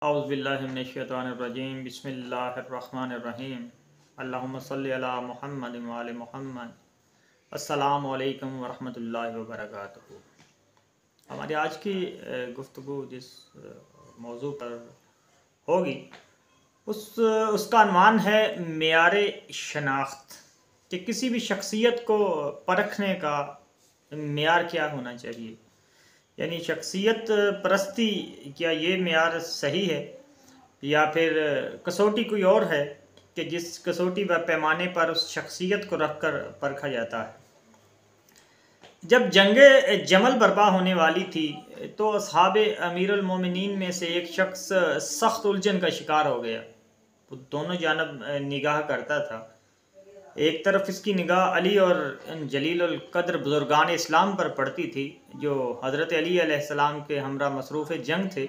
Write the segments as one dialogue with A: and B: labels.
A: اعوذ باللہ من الشیطان الرجیم بسم اللہ الرحمن الرحیم اللہم صلی علی محمد وعلی محمد۔ السلام علیکم ورحمۃ اللہ وبرکاتہ۔ ہماری آج کی گفتگو جس موضوع پر ہوگی اس کا عنوان ہے معیار شناخت، کہ کسی بھی شخصیت کو پرکھنے کا معیار کیا ہونا چاہیے، یعنی شخصیت پرستی کیا یہ معیار صحیح ہے یا پھر کسوٹی کوئی اور ہے کہ جس کسوٹی و پیمانے پر اس شخصیت کو رکھ کر پرکھا جاتا ہے۔ جب جنگ جمل برپا ہونے والی تھی تو اصحاب امیر المومنین میں سے ایک شخص سخت الجھن کا شکار ہو گیا۔ وہ دونوں جانب نگاہ کرتا تھا، ایک طرف اس کی نگاہ علی اور جلیل القدر بزرگان اسلام پر پڑتی تھی جو حضرت علی علیہ السلام کے ہمراہ مصروف جنگ تھے،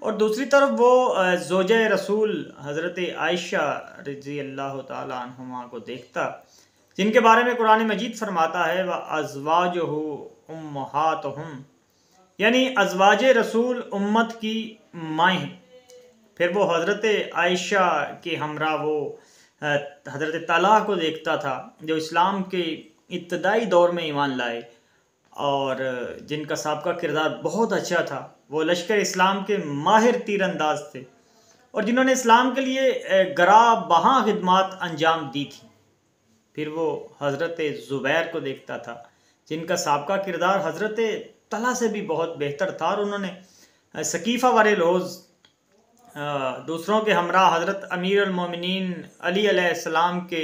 A: اور دوسری طرف وہ زوجہ رسول حضرت عائشہ رضی اللہ تعالی عنہما کو دیکھتا، جن کے بارے میں قرآن مجید فرماتا ہے وَأَزْوَاجُهُ أُمَّهَاتُهُمْ، یعنی ازواج رسول امت کی مائیں ہیں۔ پھر وہ حضرت عائشہ کے ہمراہ وہ حضرت طلحہ کو دیکھتا تھا جو اسلام کے ابتدائی دور میں ایمان لائے اور جن کا سابقہ کردار بہت اچھا تھا۔ وہ لشکر اسلام کے ماہر تیر انداز تھے اور جنہوں نے اسلام کے لیے گراں بہاں خدمات انجام دی تھی۔ پھر وہ حضرت زبیر کو دیکھتا تھا جن کا سابقہ کردار حضرت طلحہ سے بھی بہت بہتر تھا، اور انہوں نے ثقیفہ والے روز دوسروں کے ہمراہ حضرت امیر المومنین علی علیہ السلام کے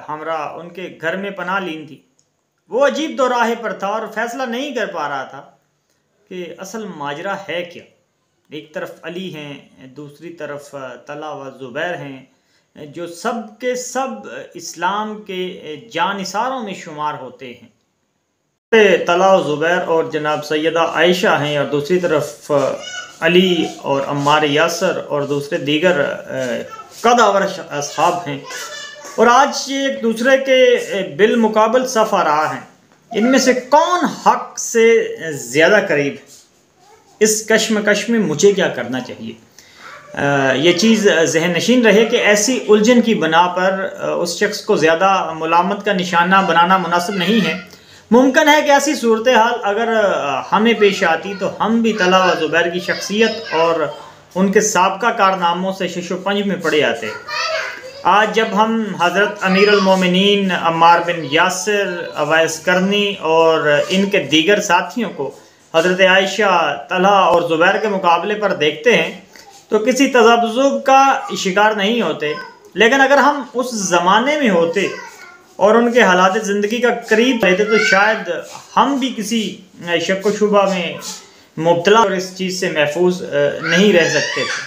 A: ہمراہ ان کے گھر میں پناہ لین تھی۔ وہ عجیب دو راہے پر تھا اور فیصلہ نہیں کر پا رہا تھا کہ اصل ماجرا ہے کیا۔ ایک طرف علی ہیں، دوسری طرف طلحہ و زبیر ہیں جو سب کے سب اسلام کے جانثاروں میں شمار ہوتے ہیں۔ طلحہ و زبیر اور جناب سیدہ عائشہ ہیں، اور دوسری طرف علی اور عمار یاسر اور دوسرے دیگر قدآور اصحاب ہیں، اور آج یہ ایک دوسرے کے بالمقابل صف آ رہا ہے۔ ان میں سے کون حق سے زیادہ قریب ہے؟ اس کشمکش میں مجھے کیا کرنا چاہیے؟ یہ چیز ذہن نشین رہے کہ ایسی الجھن کی بنا پر اس شخص کو زیادہ ملامت کا نشانہ بنانا مناسب نہیں ہے۔ ممکن ہے کہ ایسی صورتحال اگر ہمیں پیش آتی تو ہم بھی طلحہ و زبیر کی شخصیت اور ان کے سابقہ کارناموں سے شش و پنج میں پڑے آتے۔ آج جب ہم حضرت امیر المومنین عمار بن یاسر، اویس کرنی اور ان کے دیگر ساتھیوں کو حضرت عائشہ، طلحہ اور زبیر کے مقابلے پر دیکھتے ہیں تو کسی تذبذب کا شکار نہیں ہوتے، لیکن اگر ہم اس زمانے میں ہوتے اور ان کے حالات زندگی کا قریب رہتے تو شاید ہم بھی کسی شک و شبہ میں مبتلا اور اس چیز سے محفوظ نہیں رہ سکتے تھے۔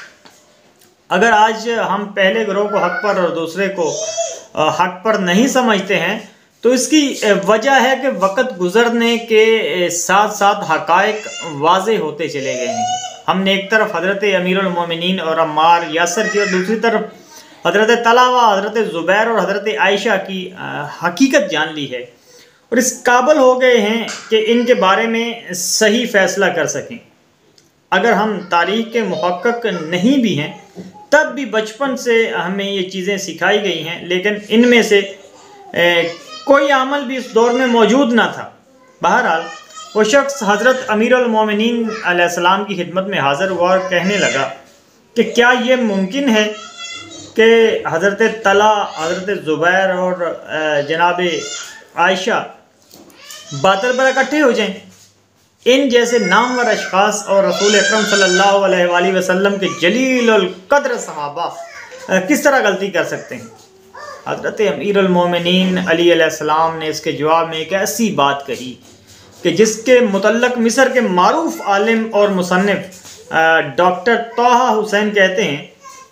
A: اگر آج ہم پہلے گروہ کو حق پر اور دوسرے کو حق پر نہیں سمجھتے ہیں تو اس کی وجہ ہے کہ وقت گزرنے کے ساتھ ساتھ حقائق واضح ہوتے چلے گئے ہیں۔ ہم نے ایک طرف حضرت امیر المومنین اور عمار یاسر کی اور دوسری طرف حضرت طلحہ و حضرت زبیر اور حضرت عائشہ کی حقیقت جان لی ہے، اور اس قابل ہو گئے ہیں کہ ان کے بارے میں صحیح فیصلہ کر سکیں۔ اگر ہم تاریخ کے محقق نہیں بھی ہیں تب بھی بچپن سے ہمیں یہ چیزیں سکھائی گئی ہیں، لیکن ان میں سے کوئی عمل بھی اس دور میں موجود نہ تھا۔ بہرحال وہ شخص حضرت امیر المومنین علیہ السلام کی خدمت میں حاضر ہوا اور کہنے لگا کہ کیا یہ ممکن ہے کہ حضرت طلحہ، حضرت زبیر اور جناب عائشہ بادل پر اکٹھے ہو جائیں؟ ان جیسے نامور اشخاص اور رسول اکرم صلی اللہ علیہ وآلہ وسلم کے جلیل القدر صحابہ کس طرح غلطی کر سکتے ہیں؟ حضرت امیر المومنین علی علیہ السلام نے اس کے جواب میں ایک ایسی بات کہی کہ جس کے متعلق مصر کے معروف عالم اور مصنف ڈاکٹر طہ حسین کہتے ہیں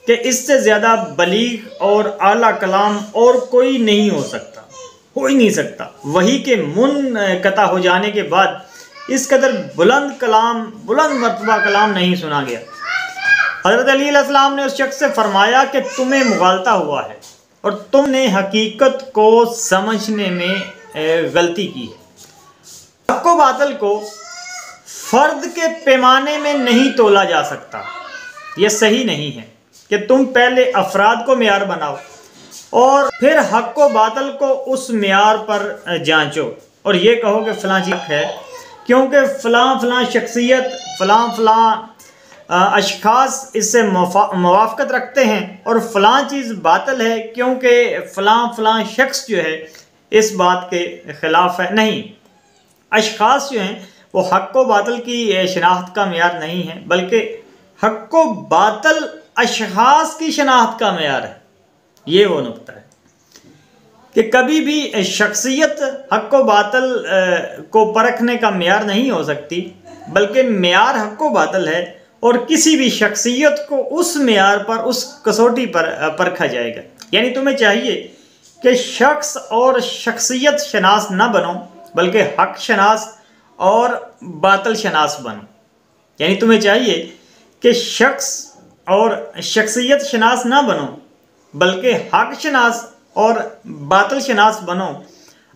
A: کہ اس سے زیادہ بلیغ اور اعلیٰ کلام اور کوئی نہیں ہو سکتا، ہو ہی نہیں سکتا۔ وحی کے منقطع ہو جانے کے بعد اس قدر بلند مرتبہ کلام نہیں سنا گیا۔ حضرت علی علیہ السلام نے اس شخص سے فرمایا کہ تمہیں مغالطہ ہوا ہے اور تم نے حقیقت کو سمجھنے میں غلطی کی ہے۔ حق و باطل کو فرد کے پیمانے میں نہیں تولا جا سکتا، یہ صحیح نہیں ہے کہ تم پہلے افراد کو معیار بناؤ اور پھر حق و باطل کو اس معیار پر جانچو اور یہ کہو کہ فلاں چیز حق ہے کیونکہ فلاں شخصیت فلاں اشخاص اس سے موافقت رکھتے ہیں، اور فلاں چیز باطل ہے کیونکہ فلاں شخص جو ہے اس بات کے خلاف ہے۔ نہیں، اشخاص جو ہیں وہ حق و باطل کی شناخت کا معیار نہیں ہے، بلکہ حق و باطل اشخاص کی شناخت کا معیار ہے۔ یہ وہ نقطہ ہے کہ کبھی بھی شخصیت حق و باطل کو پرکھنے کا معیار نہیں ہو سکتی، بلکہ معیار حق و باطل ہے، اور کسی بھی شخصیت کو اس معیار پر، اس کسوٹی پر پرکھا جائے گا۔ یعنی تمہیں چاہیے کہ شخص اور شخصیت شناس نہ بنو، بلکہ حق شناس اور باطل شناس بنو۔ یعنی تمہیں چاہیے کہ شخص اور شخصیت شناس نہ بنو، بلکہ حق شناس اور باطل شناس بنو۔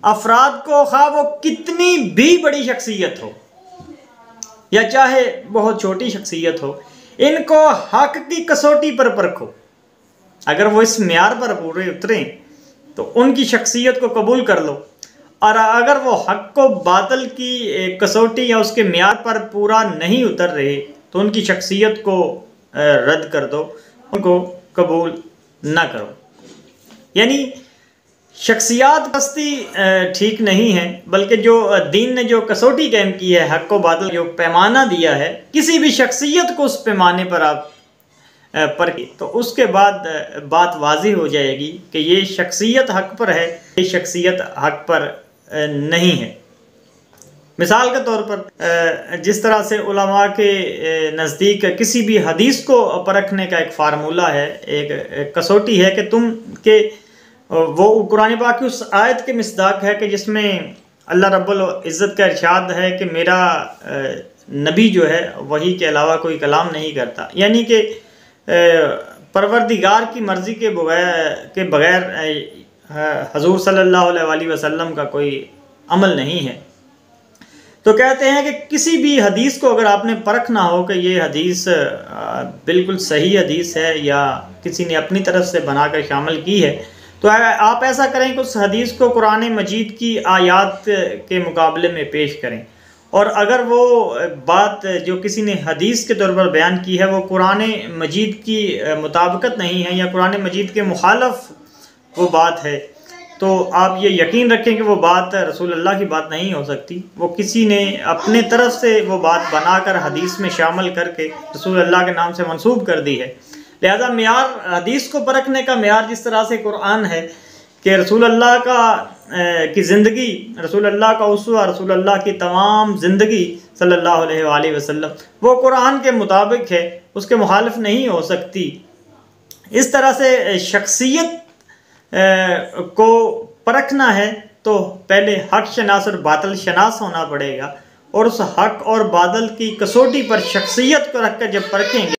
A: افراد کو خواہ وہ کتنی بھی بڑی شخصیت ہو یا چاہے بہت چھوٹی شخصیت ہو، ان کو حق کی کسوٹی پر پرکھو۔ اگر وہ اس معیار پر پورے اتریں تو ان کی شخصیت کو قبول کر لو، اور اگر وہ حق و باطل کی کسوٹی یا اس کے معیار پر پورا نہیں اتر رہے تو ان کی شخصیت کو رد کر دو، ان کو قبول نہ کرو۔ یعنی شخصیات پستی ٹھیک نہیں ہے، بلکہ جو دین نے جو کسوٹی قائم کی ہے، حق و باطل جو پیمانہ دیا ہے، کسی بھی شخصیت کو اس پیمانے پر آپ پرکھیں تو اس کے بعد بات واضح ہو جائے گی کہ یہ شخصیت حق پر ہے، یہ شخصیت حق پر نہیں ہے۔ مثال کے طور پر جس طرح سے علماء کے نزدیک کسی بھی حدیث کو پرکھنے کا ایک فارمولہ ہے، ایک کسوٹی ہے کہ وہ قرآن پاک کی اس آیت کے مصداق ہے کہ جس میں اللہ رب العزت کا ارشاد ہے کہ میرا نبی جو ہے وحی کے علاوہ کوئی کلام نہیں کرتا، یعنی کہ پروردگار کی مرضی کے بغیر حضور صلی اللہ علیہ وآلہ وسلم کا کوئی عمل نہیں ہے۔ تو کہتے ہیں کہ کسی بھی حدیث کو اگر آپ نے پرکھنا ہو کہ یہ حدیث بالکل صحیح حدیث ہے یا کسی نے اپنی طرف سے بنا کر شامل کی ہے، تو آپ ایسا کریں کہ اس حدیث کو قرآن مجید کی آیات کے مقابلے میں پیش کریں، اور اگر وہ بات جو کسی نے حدیث کے طور پر بیان کی ہے وہ قرآن مجید کی مطابقت نہیں ہے یا قرآن مجید کے مخالف وہ بات ہے، تو آپ یہ یقین رکھیں کہ وہ بات رسول اللہ کی بات نہیں ہو سکتی، وہ کسی نے اپنے طرف سے وہ بات بنا کر حدیث میں شامل کر کے رسول اللہ کے نام سے منسوب کر دی ہے۔ لہذا معیار حدیث کو پرکھنے کا معیار جس طرح سے قرآن ہے کہ رسول اللہ کی زندگی، رسول اللہ کا اسوہ، رسول اللہ کی تمام زندگی صلی اللہ علیہ وآلہ وسلم وہ قرآن کے مطابق ہے، اس کے مخالف نہیں ہو سکتی۔ اس طرح سے شخصیت کو پرکھنا ہے تو پہلے حق شناس اور باطل شناس ہونا پڑے گا، اور اس حق اور باطل کی کسوٹی پر شخصیت کو رکھ کر جب پرکھیں گے